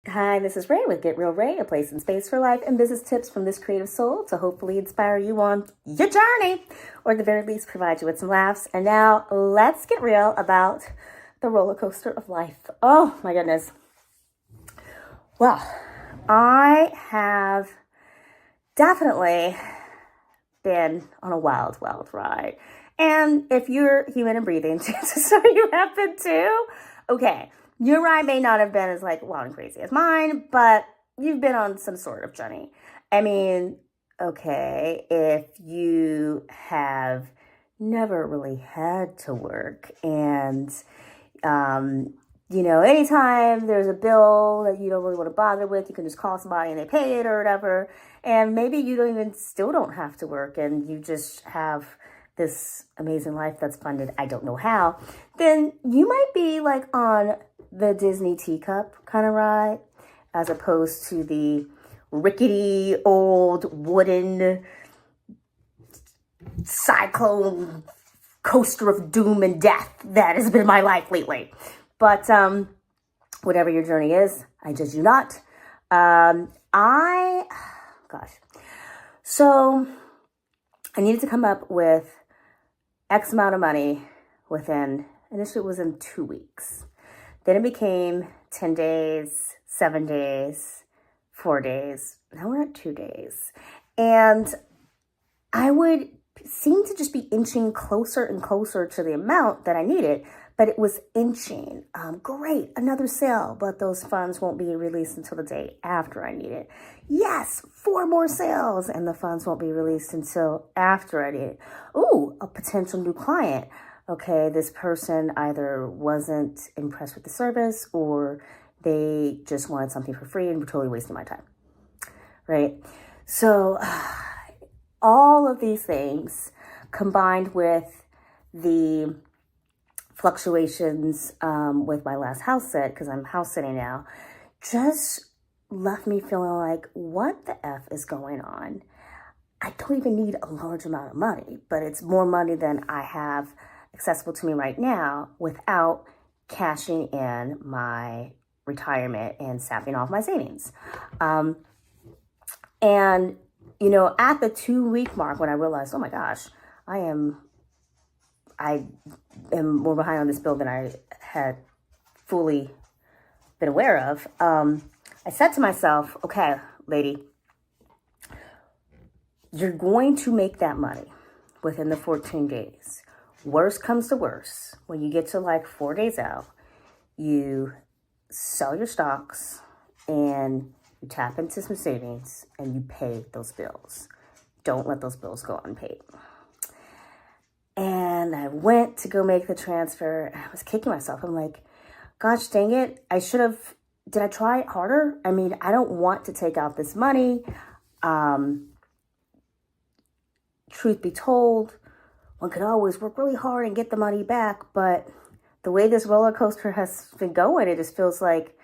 Hi, this is Ray with Get Real Ray, a place and space for life and business tips from this creative soul to hopefully inspire you on your journey, or at the very least provide you with some laughs. And now let's get real about the roller coaster of life. Oh my goodness. Well, I have definitely been on a wild, wild ride. And if you're human and breathing, chances are you have been too. Okay. Your ride may not have been as wild and crazy as mine, but you've been on some sort of journey. I mean, okay, if you have never really had to work and, anytime there's a bill that you don't really want to bother with, you can just call somebody and they pay it or whatever. And maybe you still don't have to work and you just have this amazing life that's funded, I don't know how, then you might be on the Disney teacup kind of ride, as opposed to the rickety old wooden cyclone coaster of doom and death that has been my life lately. But whatever your journey is, I judge you not. So I needed to come up with X amount of money initially it was in 2 weeks. Then it became 10 days, 7 days, 4 days. Now we're at 2 days. And I would seem to just be inching closer and closer to the amount that I needed, but it was inching. Great, another sale, but those funds won't be released until the day after I need it. Yes, 4 more sales, and the funds won't be released until after I need it. Ooh, a potential new client. Okay, this person either wasn't impressed with the service or they just wanted something for free and were totally wasting my time, right? So all of these things combined with the fluctuations with my last house sit, because I'm house sitting now, just left me feeling like, what the F is going on? I don't even need a large amount of money, but it's more money than I have accessible to me right now without cashing in my retirement and sapping off my savings. And, at the 2 week mark when I realized, oh my gosh, I am more behind on this bill than I had fully been aware of, I said to myself, okay, lady, you're going to make that money within the 14 days. Worst comes to worst, when you get to 4 days out, you sell your stocks and you tap into some savings and you pay those bills. Don't let those bills go unpaid. And I went to go make the transfer. I was kicking myself. I'm like, gosh, dang it. Did I try it harder? I mean, I don't want to take out this money. Truth be told, one could always work really hard and get the money back, but the way this roller coaster has been going, it just feels like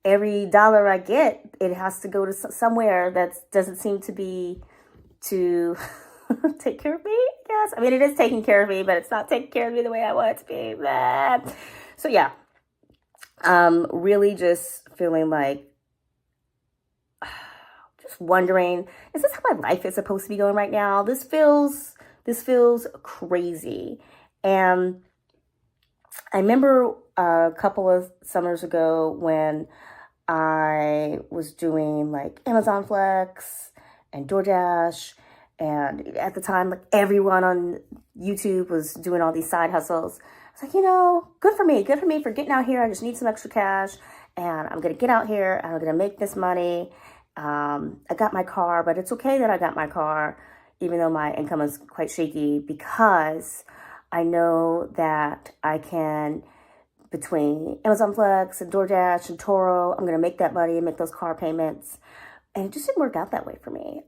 every dollar I get, it has to go to somewhere that doesn't seem to be to take care of me, I guess. I mean, it is taking care of me, but it's not taking care of me the way I want it to be. Blah. So yeah, really just feeling just wondering, is this how my life is supposed to be going right now? This feels crazy. And I remember a couple of summers ago when I was doing Amazon Flex and DoorDash. And at the time, everyone on YouTube was doing all these side hustles. I was like, good for me for getting out here. I just need some extra cash and I'm going to get out here and I'm going to make this money. I got my car, but it's okay that I got my car, even though my income is quite shaky, because I know that I can, between Amazon Flex and DoorDash and Toro, I'm going to make that money and make those car payments. And it just didn't work out that way for me.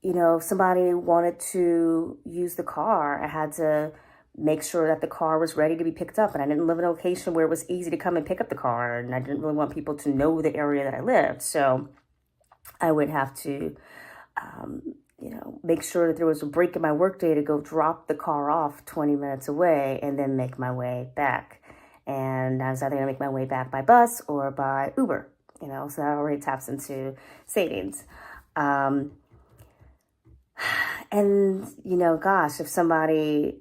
If somebody wanted to use the car, I had to make sure that the car was ready to be picked up. And I didn't live in a location where it was easy to come and pick up the car. And I didn't really want people to know the area that I lived. So I would have to, make sure that there was a break in my workday to go drop the car off 20 minutes away and then make my way back. And I was either going to make my way back by bus or by Uber, so that already taps into savings. And, gosh, if somebody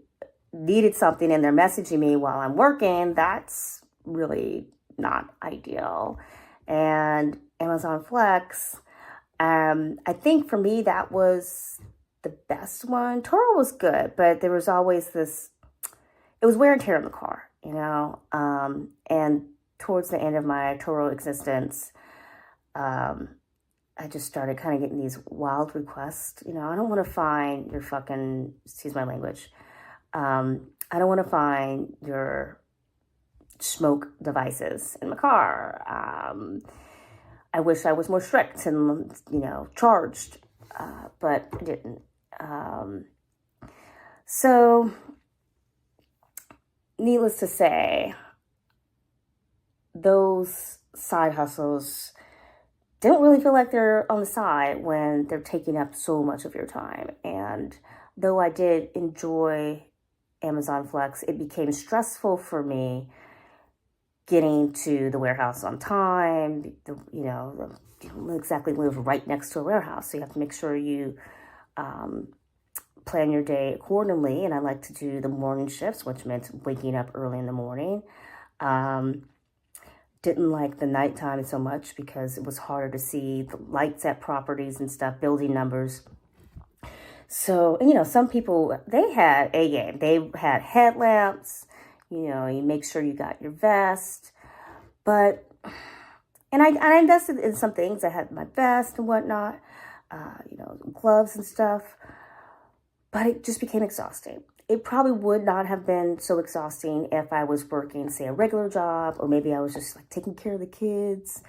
needed something and they're messaging me while I'm working, that's really not ideal. And Amazon Flex, I think for me, that was the best one. Toro was good, but there was always it was wear and tear in the car, and towards the end of my Toro existence, I just started kind of getting these wild requests. I don't want to find your fucking, excuse my language, I don't want to find your smoke devices in my car. I wish I was more strict and, charged, but I didn't. So, needless to say, those side hustles don't really feel like they're on the side when they're taking up so much of your time. And though I did enjoy Amazon Flex, it became stressful for me getting to the warehouse on time. You don't exactly live right next to a warehouse, so you have to make sure you plan your day accordingly. And I like to do the morning shifts, which meant waking up early in the morning. Didn't like the nighttime so much because it was harder to see the lights at properties and stuff, building numbers. So, some people, they had a game. They had headlamps. You make sure you got your vest. But, and I invested in some things. I had my vest and whatnot, gloves and stuff. But it just became exhausting. It probably would not have been so exhausting if I was working, say, a regular job, or maybe I was just like taking care of the kids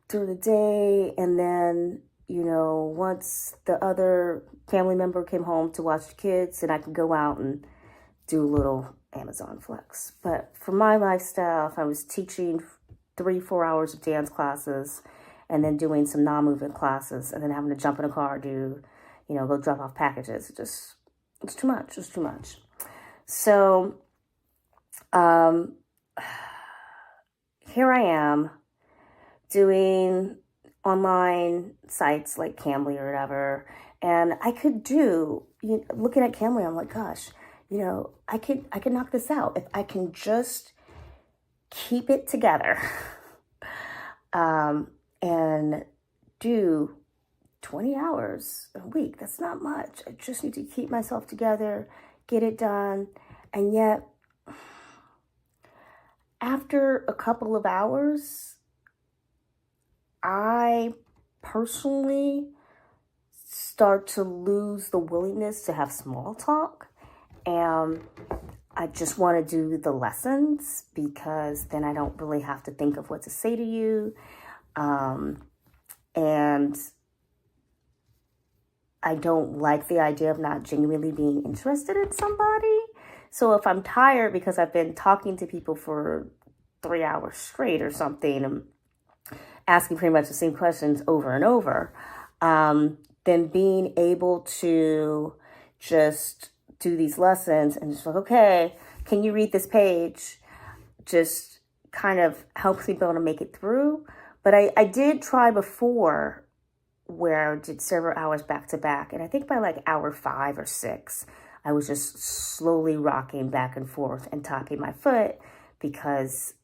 through the day. And then, once the other family member came home to watch the kids, and I could go out and do a little Amazon Flex. But for my lifestyle, if I was teaching 3-4 hours of dance classes and then doing some non-movement classes and then having to jump in a car, go drop off packages, it's too much. It's too much. So, here I am doing online sites like Cambly or whatever. And I could looking at Cambly, I'm like, gosh, I could knock this out if I can just keep it together, and do 20 hours a week. That's not much. I just need to keep myself together, get it done. And yet, after a couple of hours, I personally start to lose the willingness to have small talk. And I just want to do the lessons because then I don't really have to think of what to say to you. And I don't like the idea of not genuinely being interested in somebody. So if I'm tired because I've been talking to people for 3 hours straight or something, and asking pretty much the same questions over and over, then being able to just do these lessons and just like, okay, can you read this page? Just kind of helps me be able to make it through. But I did try before where I did several hours back to back. And I think by like hour 5 or 6, I was just slowly rocking back and forth and tapping my foot because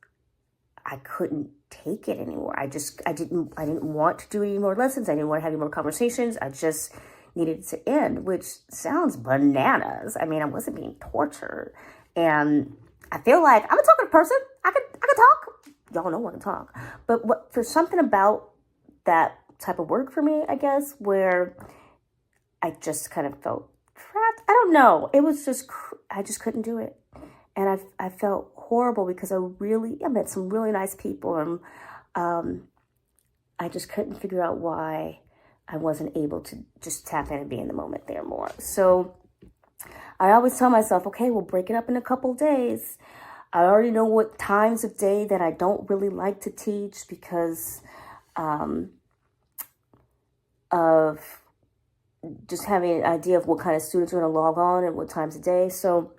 I couldn't take it anymore. I didn't want to do any more lessons. I didn't want to have any more conversations. I just needed it to end, which sounds bananas. I mean, I wasn't being tortured. And I feel like I'm a talkative person. I could talk. Y'all know when to talk. But there's something about that type of work for me, I guess, where I just kind of felt trapped. I don't know. It was just, I just couldn't do it. And I felt horrible because I met some really nice people, and I just couldn't figure out why I wasn't able to just tap in and be in the moment there more. So I always tell myself, okay, we'll break it up in a couple days. I already know what times of day that I don't really like to teach because of just having an idea of what kind of students are going to log on and what times of day. So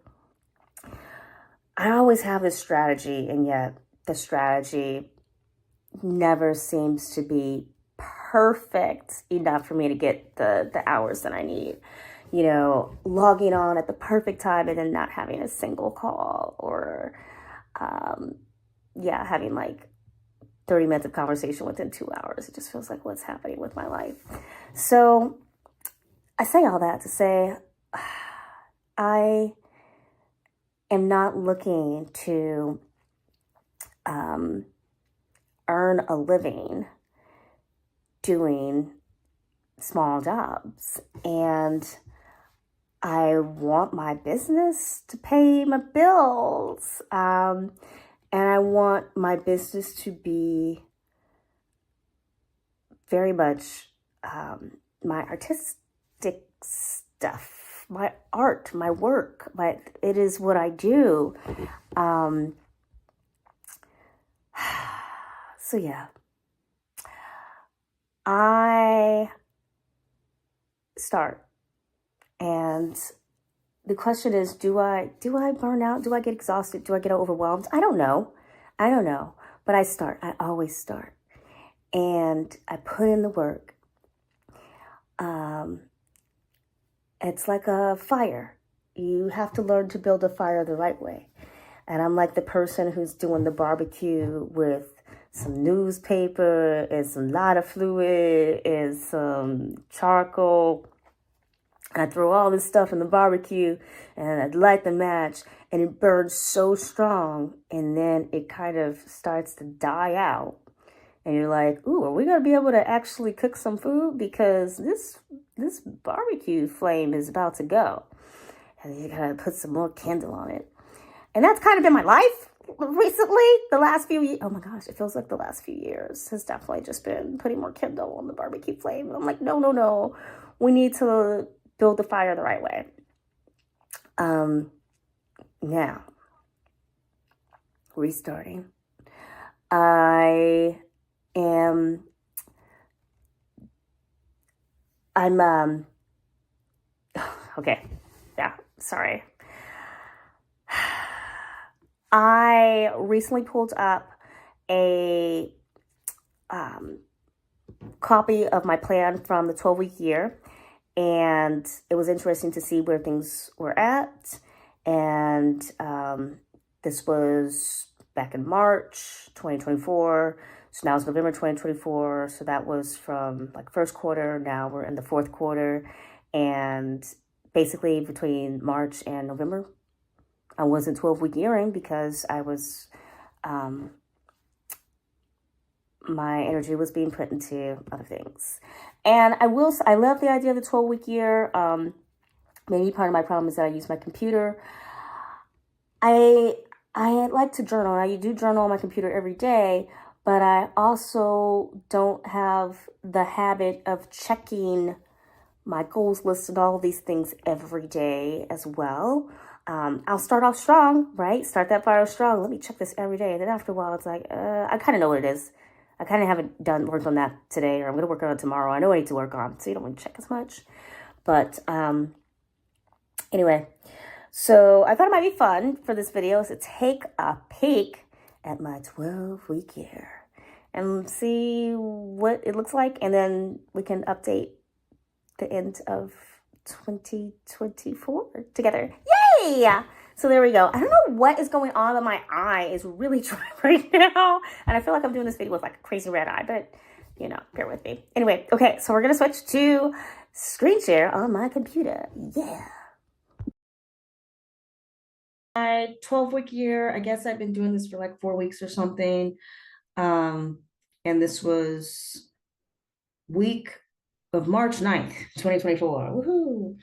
I always have this strategy, and yet the strategy never seems to be perfect enough for me to get the hours that I need. You know, logging on at the perfect time and then not having a single call, or having like 30 minutes of conversation within 2 hours. It just feels like what's happening with my life. So I say all that to say I am not looking to earn a living doing small jobs. And I want my business to pay my bills. And I want my business to be very much my artistic stuff, my art, my work. It is what I do. So yeah, I start, and the question is, do I burn out? Do I get exhausted? Do I get overwhelmed? I don't know, but I start. I always start, and I put in the work. It's like a fire. You have to learn to build a fire the right way. And I'm like the person who's doing the barbecue with some newspaper and some lighter fluid and some charcoal. And I throw all this stuff in the barbecue and I light the match, and it burns so strong, and then it kind of starts to die out. And you're like, ooh, are we going to be able to actually cook some food? Because this barbecue flame is about to go. And you got to put some more kindle on it. And that's kind of been my life recently. The last few years. Oh my gosh, it feels like the last few years has definitely just been putting more kindle on the barbecue flame. And I'm like, no. We need to build the fire the right way. Now, restarting. I'm okay. Yeah, sorry. I recently pulled up a copy of my plan from the 12-week year, and it was interesting to see where things were at. And this was back in March 2024. So now it's November 2024. So that was from like first quarter. Now we're in the fourth quarter. And basically between March and November, I wasn't 12-week yearing because I was, my energy was being put into other things. And I love the idea of the 12-week year. Maybe part of my problem is that I use my computer. I like to journal. I do journal on my computer every day, but I also don't have the habit of checking my goals list and all of these things every day as well. I'll start off strong, right? Start that fire strong. Let me check this every day. And then after a while, it's like, I kind of know what it is. I kind of haven't worked on that today, or I'm going to work on it tomorrow. I know what I need to work on, so you don't want to check as much. But anyway, so I thought it might be fun for this video to take a peek at my 12-week year and see what it looks like. And then we can update the end of 2024 together. Yay! So there we go. I don't know what is going on, but my eye is really dry right now. And I feel like I'm doing this video with like a crazy red eye, but you know, bear with me. Anyway, okay, so we're going to switch to screen share on my computer. Yeah. My 12-week year, I guess I've been doing this for like 4 weeks or something. And this was week of March 9th, 2024.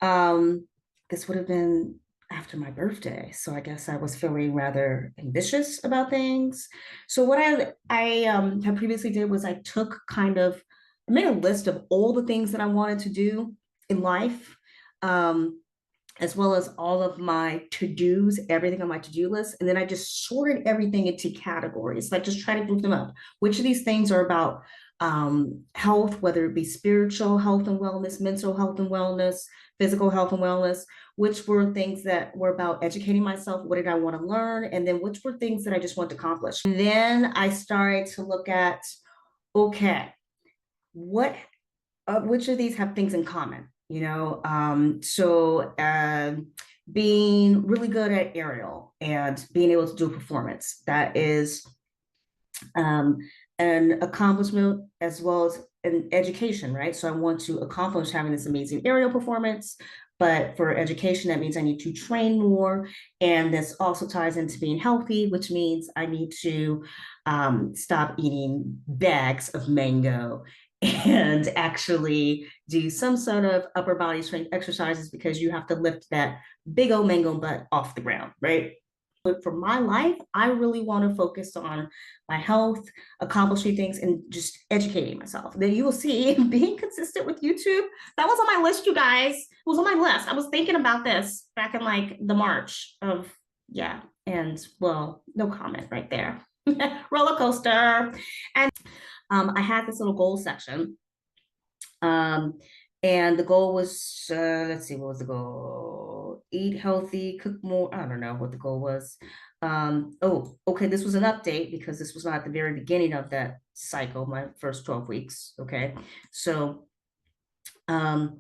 Woohoo! This would have been after my birthday, so I guess I was feeling rather ambitious about things. So what I had previously did was I made a list of all the things that I wanted to do in life. as well as all of my to-dos, everything on my to-do list. And then I just sorted everything into categories, like just try to group them up. Which of these things are about health, whether it be spiritual health and wellness, mental health and wellness, physical health and wellness, which were things that were about educating myself, what did I want to learn, and then which were things that I just want to accomplish. And then I started to look at, okay, what which of these have things in common, you know? Being really good at aerial and being able to do a performance, that is um, an accomplishment as well as an education, right? So I want to accomplish having this amazing aerial performance, but for education, that means I need to train more. And this also ties into being healthy, which means I need to stop eating bags of mango and actually do some sort of upper body strength exercises, because you have to lift that big old mango butt off the ground, right? But for my life, I really want to focus on my health, accomplishing things, and just educating myself. Then you will see being consistent with YouTube. That was on my list, you guys. It was on my list. I was thinking about this back in like the March of, yeah. And well, no comment right there. Roller coaster. And I had this little goal section. Um, and the goal was, let's see, what was the goal? Eat healthy, cook more. I don't know what the goal was. Oh, okay, this was an update because this was not at the very beginning of that cycle, my first 12 weeks. Okay, so um,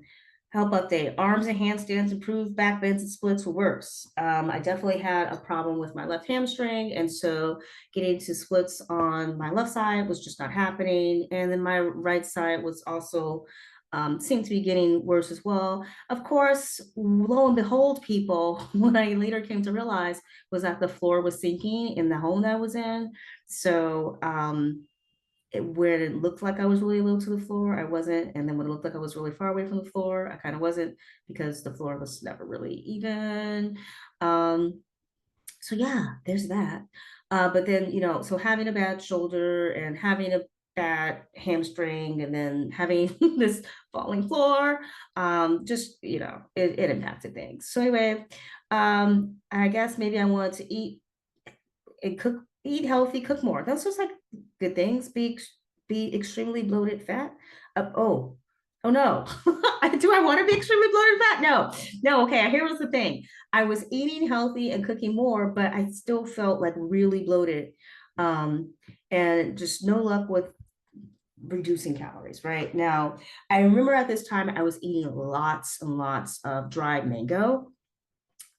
help update. Arms and handstands improve, back bends and splits were worse. I definitely had a problem with my left hamstring, and so getting to splits on my left side was just not happening. And then my right side was also seemed to be getting worse as well. Of course, lo and behold, people, what I later came to realize was that the floor was sinking in the home that I was in. So where it looked like I was really low to the floor, I wasn't. And then when it looked like I was really far away from the floor, I kind of wasn't, because the floor was never really even. So yeah, there's that. But then, you know, so having a bad shoulder and having a bad hamstring and then having this falling floor, just, you know, it impacted things. So anyway, I guess maybe I wanted to eat and cook, eat healthy, cook more. Those just like good things. Be extremely bloated, fat. Oh no. Do I want to be extremely bloated, fat? No. Okay. Here was the thing. I was eating healthy and cooking more, but I still felt like really bloated, and just no luck with reducing calories. Right now, I remember at this time I was eating lots and lots of dried mango.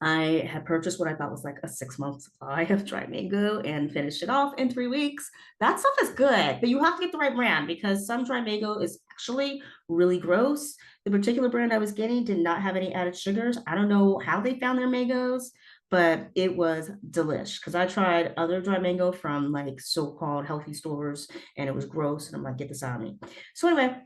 I had purchased what I thought was like a 6-month supply of dried mango and finished it off in 3 weeks. That stuff is good, but you have to get the right brand, because some dried mango is actually really gross. The particular brand I was getting did not have any added sugars. I don't know how they found their mangoes, but it was delish, because I tried other dried mango from like so-called healthy stores and it was gross. And I'm like, get this out of me. So anyway,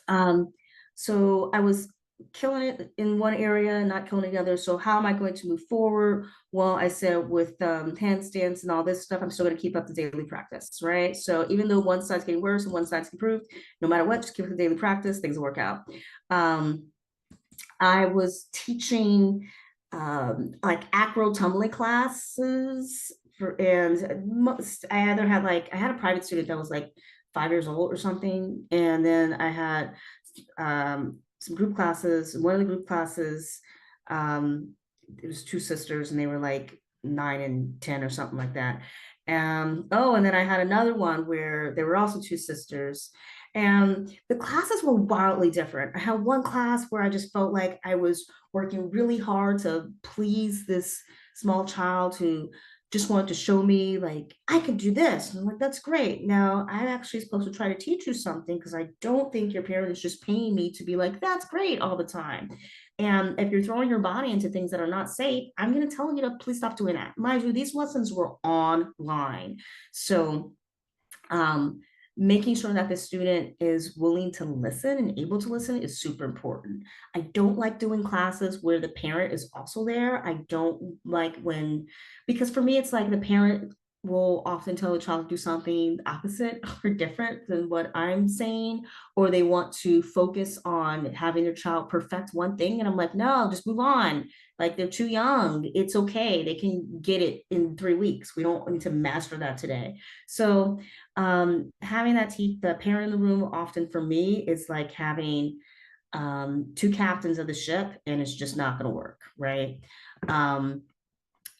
um, so I was killing it in one area, not killing the other. So how am I going to move forward? Well, I said with handstands and all this stuff, I'm still going to keep up the daily practice, right? So even though one side's getting worse and one side's improved, no matter what, just keep up the daily practice, things will work out. I was teaching like acro tumbling classes and I either had like, I had a private student that was like 5 years old or something. And then I had some group classes. One of the group classes, it was two sisters and they were like 9 and 10 or something like that. Oh, and then I had another one where there were also two sisters, and the classes were wildly different. I had one class where I just felt like I was working really hard to please this small child who just wanted to show me like I could do this. And I'm like, that's great. Now I'm actually supposed to try to teach you something, because I don't think your parent is just paying me to be like, that's great all the time. And if you're throwing your body into things that are not safe, I'm going to tell you to please stop doing that. Mind you, these lessons were online. So making sure that the student is willing to listen and able to listen is super important. I don't like doing classes where the parent is also there. I don't like when, because for me, it's like the parent will often tell the child to do something opposite or different than what I'm saying, or they want to focus on having their child perfect one thing. And I'm like, no, just move on. Like they're too young. It's okay. They can get it in 3 weeks. We don't need to master that today. So having that the parent in the room often for me is like having two captains of the ship, and it's just not going to work, right? Um,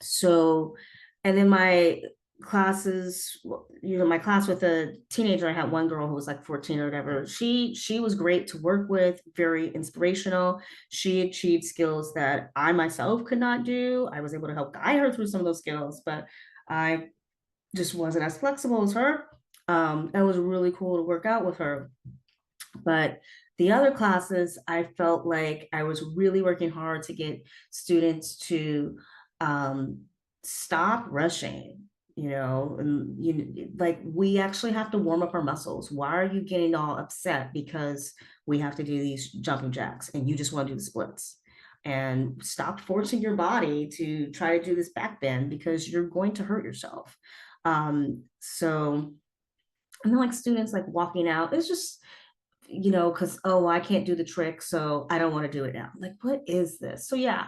so, and then my classes, my class with a teenager, I had one girl who was like 14 or whatever. She was great to work with, very inspirational. She achieved skills that I myself could not do. I was able to help guide her through some of those skills, but I just wasn't as flexible as her. It was really cool to work out with her. But the other classes, I felt like I was really working hard to get students to um, stop rushing, and like we actually have to warm up our muscles. Why are you getting all upset because we have to do these jumping jacks and you just want to do the splits? And stop forcing your body to try to do this back bend because you're going to hurt yourself. So, and then like students like walking out, it's just because oh, I can't do the trick, so I don't want to do it now. Like, what is this? So yeah,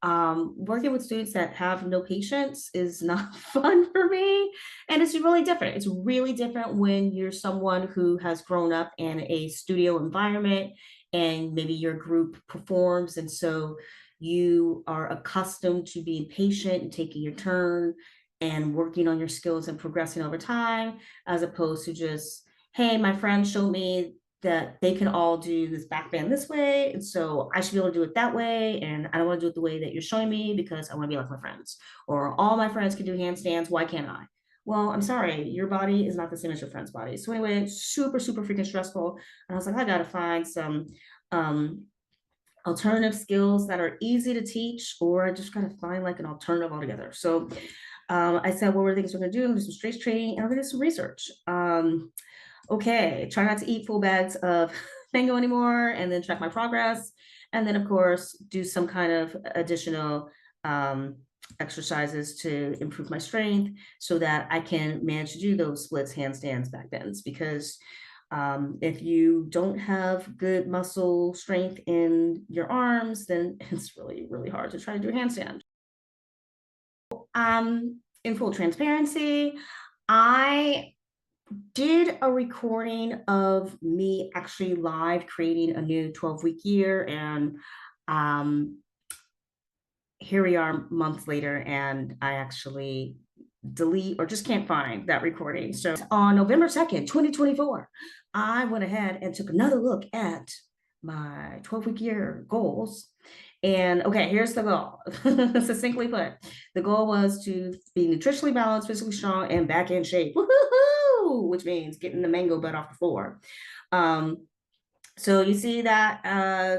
working with students that have no patience is not fun for me, and it's really different. It's really different when you're someone who has grown up in a studio environment, and maybe your group performs, and so you are accustomed to being patient and taking your turn and working on your skills and progressing over time, as opposed to just, hey, my friend showed me that they can all do this back bend this way. And so I should be able to do it that way. And I don't want to do it the way that you're showing me because I want to be like my friends. Or all my friends can do handstands. Why can't I? Well, I'm sorry, your body is not the same as your friend's body. So anyway, super, super freaking stressful. And I was like, I gotta find some um alternative skills that are easy to teach, or I just gotta find like an alternative altogether. So I said, what were the things we're gonna do? Do some strength training and I'm gonna do some research. Okay, try not to eat full bags of mango anymore, and then track my progress. And then, of course, do some kind of additional um, exercises to improve my strength so that I can manage to do those splits, handstands, back bends. Because if you don't have good muscle strength in your arms, then it's really, really hard to try to do a handstand. In full transparency, I did a recording of me actually live creating a new 12-week year, and um here we are months later, and I actually delete or just can't find that recording. So on November 2nd, 2024, I went ahead and took another look at my 12-week year goals. And okay, here's the goal. Succinctly put, the goal was to be nutritionally balanced, physically strong, and back in shape. Woo-hoo-hoo! Which means getting the mango butt off the floor. Um, so you see that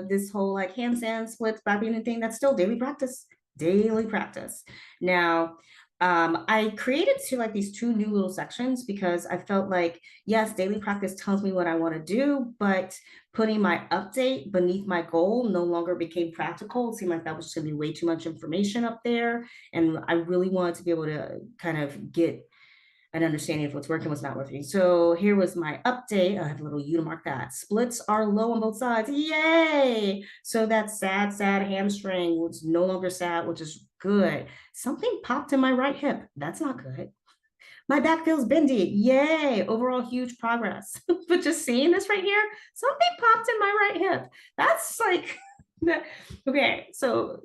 this whole like handstand splits, back and thing, that's still daily practice, daily practice. Now, I created like these two new little sections because I felt like, yes, daily practice tells me what I want to do, but putting my update beneath my goal no longer became practical. It seemed like that was just going to be way too much information up there. And I really wanted to be able to kind of get an understanding of what's working, what's not working. So here was my update. I have a little U to mark that. Splits are low on both sides. Yay! So that sad, sad hamstring was no longer sad, which is good. Something popped in my right hip. That's not good. My back feels bendy. Yay. Overall, huge progress. But just seeing this right here, something popped in my right hip. That's like, okay. So,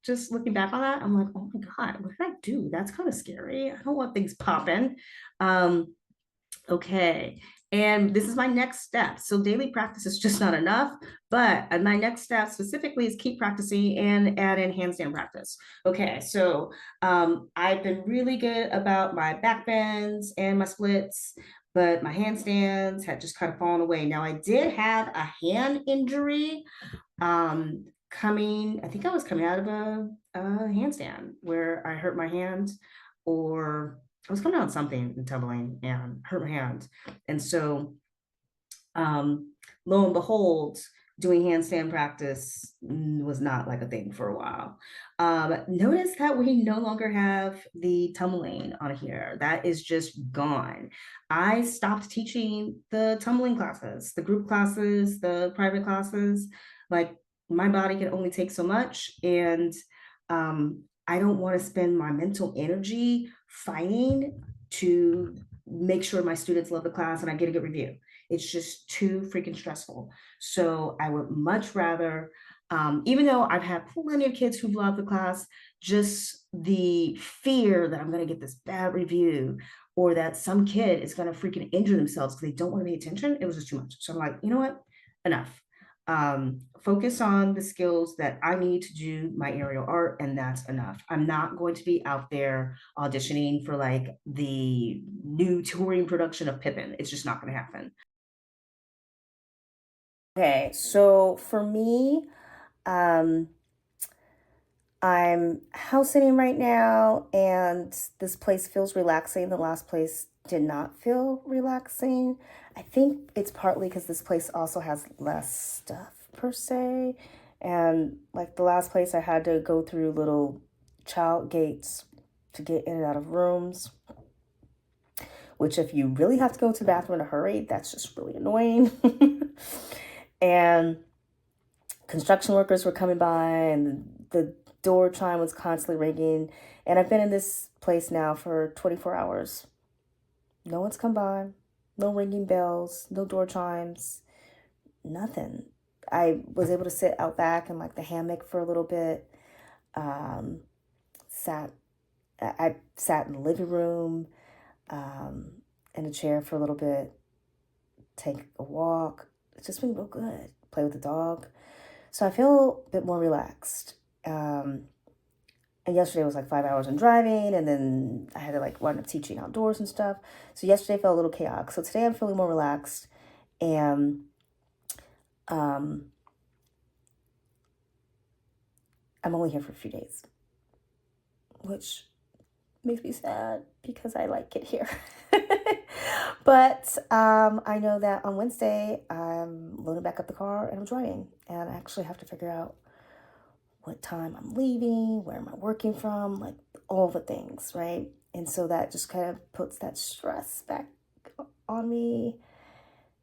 just looking back on that, I'm like, oh my God, what did I do? That's kind of scary. I don't want things popping. Um, Okay. And this is my next step. So daily practice is just not enough, but my next step specifically is keep practicing and add in handstand practice. Okay. So I've been really good about my back bends and my splits, but my handstands had just kind of fallen away. Now I did have a hand injury I think I was coming out of a handstand where I hurt my hand, or I was coming out something and tumbling and hurt my hand. And so lo and behold, doing handstand practice was not like a thing for a while. Notice that we no longer have the tumbling on here. That is just gone. I stopped teaching the tumbling classes, the group classes, the private classes. Like my body can only take so much. And I don't want to spend my mental energy fighting to make sure my students love the class and I get a good review. It's just too freaking stressful. So I would much rather, even though I've had plenty of kids who've loved the class, just the fear that I'm going to get this bad review or that some kid is going to freaking injure themselves because they don't want to pay attention, it was just too much. So I'm like, you know what? Enough. Focus on the skills that I need to do my aerial art, and that's enough. I'm not going to be out there auditioning for like the new touring production of Pippin. It's just not going to happen. Okay, so for me, um, I'm house sitting right now, and this place feels relaxing. The last place did not feel relaxing. I think it's partly because this place also has less stuff per se. And like the last place, I had to go through little child gates to get in and out of rooms, which, if you really have to go to the bathroom in a hurry, that's just really annoying. And construction workers were coming by, and the door chime was constantly ringing. And I've been in this place now for 24 hours. No one's come by, no ringing bells, no door chimes, nothing. I was able to sit out back in like the hammock for a little bit. Um, sat, I sat in the living room, um, in a chair for a little bit, take a walk. It's just been real good. Play with the dog. So I feel a bit more relaxed. And yesterday was like 5 hours in driving, and then I had to like wind up teaching outdoors and stuff. So yesterday felt a little chaotic. So today I'm feeling more relaxed, and um, I'm only here for a few days, which makes me sad because I like it here. But I know that on Wednesday I'm loading back up the car and I'm driving, and I actually have to figure out what time I'm leaving, where am I working from, like all the things, right? And so that just kind of puts that stress back on me.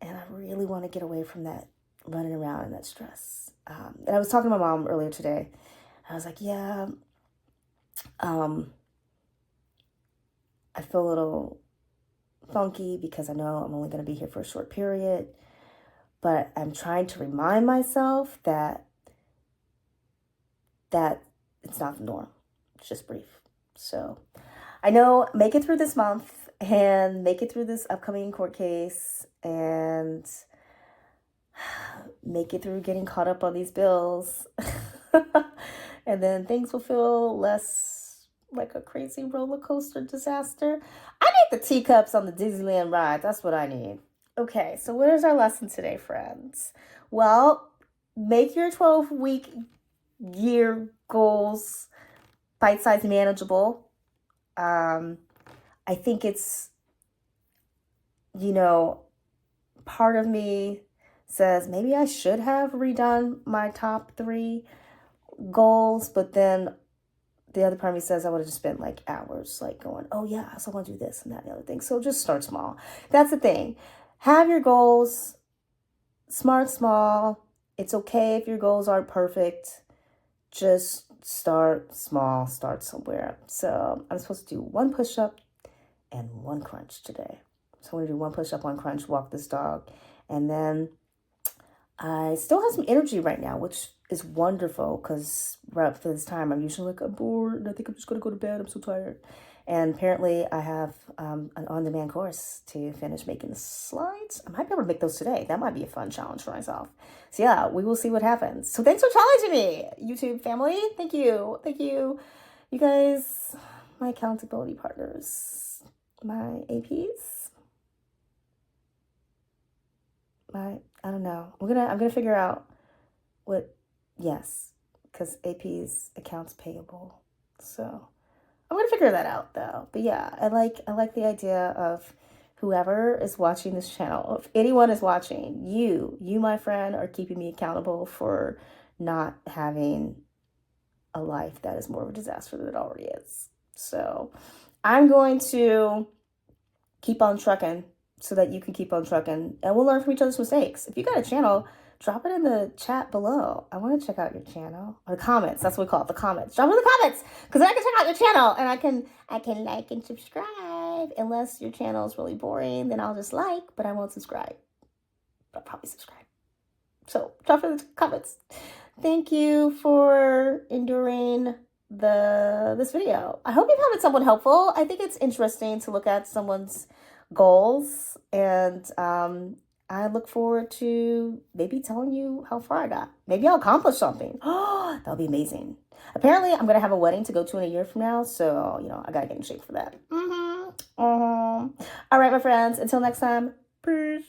And I really want to get away from that running around and that stress. And I was talking to my mom earlier today. I was like, yeah, um, I feel a little funky because I know I'm only going to be here for a short period. But I'm trying to remind myself that it's not the norm. It's just brief. So I know, make it through this month and make it through this upcoming court case and make it through getting caught up on these bills. And then things will feel less like a crazy roller coaster disaster. I need the teacups on the Disneyland ride. That's what I need. Okay, so what is our lesson today, friends? Well, make your 12-week year goals bite-sized, manageable. I think it's, part of me says maybe I should have redone my top 3 goals, but then the other part of me says I would have just spent like hours like going, oh yeah, so I want to do this and that and the other thing. So just start small. That's the thing. Have your goals, small. It's okay if your goals aren't perfect. Just start small, start somewhere. So I'm supposed to do 1 push-up and 1 crunch today. So I'm going to do 1 push-up, 1 crunch, walk this dog. And then I still have some energy right now, which is wonderful because right up to this time, I'm usually like, I'm bored and I think I'm just going to go to bed. I'm so tired. And apparently I have an on-demand course to finish making the slides. I might be able to make those today. That might be a fun challenge for myself. So yeah, we will see what happens. So thanks for challenging me, YouTube family. Thank you. Thank you. You guys, my accountability partners, my APs, I don't know. I'm gonna figure out what, yes, because AP's accounts payable. So I'm gonna figure that out though. But yeah, I like the idea of whoever is watching this channel, if anyone is watching, you, my friend, are keeping me accountable for not having a life that is more of a disaster than it already is. So I'm going to keep on trucking so that you can keep on trucking, and we'll learn from each other's mistakes. If you got a channel, drop it in the chat below. I want to check out your channel. Or the comments, that's what we call it, the comments. Drop it in the comments, because then I can check out your channel, and I can like and subscribe. Unless your channel is really boring, then I'll just like, but I won't subscribe. But I'll probably subscribe. So drop it in the comments. Thank you for enduring this video. I hope you found it somewhat helpful. I think it's interesting to look at someone's goals, and I look forward to maybe telling you how far I got. Maybe I'll accomplish something. Oh, that'll be amazing. Apparently, I'm gonna have a wedding to go to in a year from now, so I gotta get in shape for that. All right, my friends. Until next time. Peace.